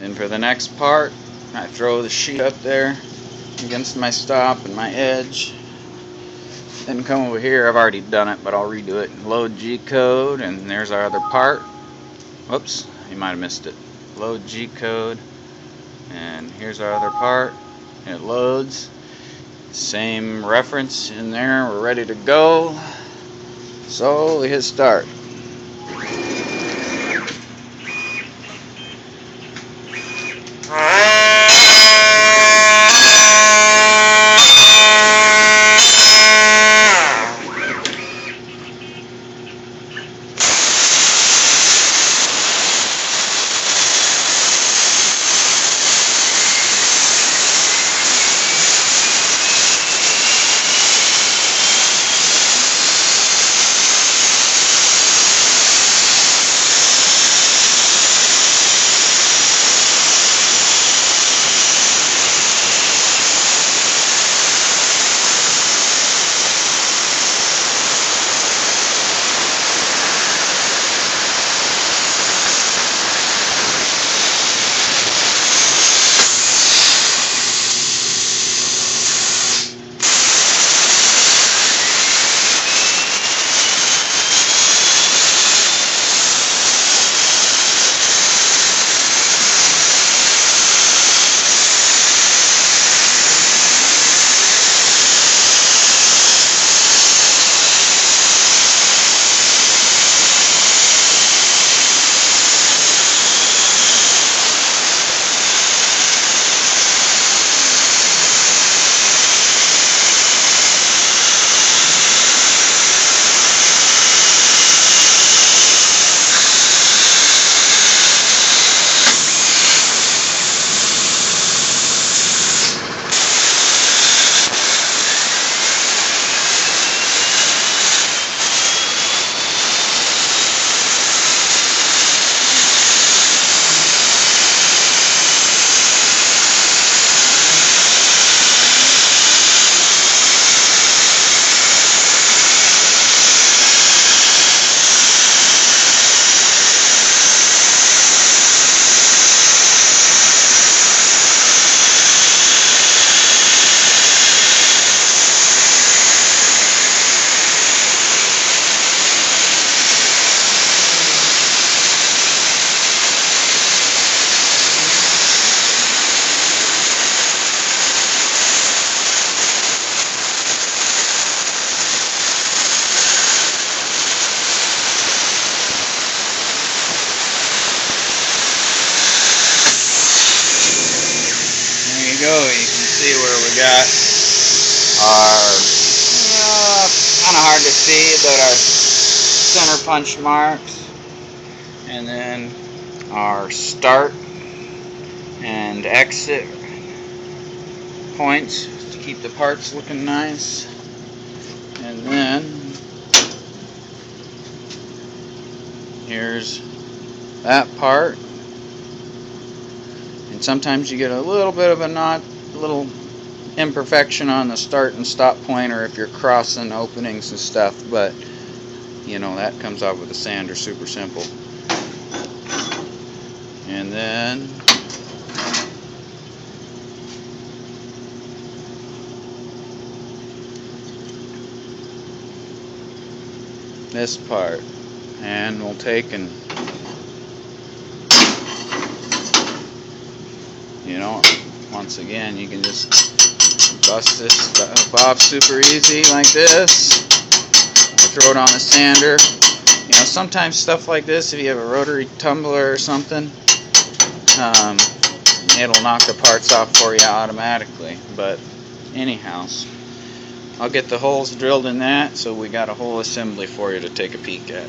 Then for the next part, I throw the sheet up there against my stop and my edge. Then come over here, I've already done it, but I'll redo it. Load G-code, and there's our other part. Whoops, you might have missed it. Load G-code, and here's our other part. It loads. Same reference in there, we're ready to go. So we hit start. Go, you can see where we got our, kind of hard to see, but our center punch marks, and then our start and exit points to keep the parts looking nice. And then here's that part. And sometimes you get a little bit of a knot, a little imperfection on the start and stop pointer if you're crossing openings and stuff, but you know, that comes out with a sander, super simple. And then this part, and we'll take and, you know, once again, you can just bust this stuff off super easy like this. Throw it on the sander. You know, sometimes stuff like this, if you have a rotary tumbler or something, it'll knock the parts off for you automatically. But anyhow, I'll get the holes drilled in that, so we got a whole assembly for you to take a peek at.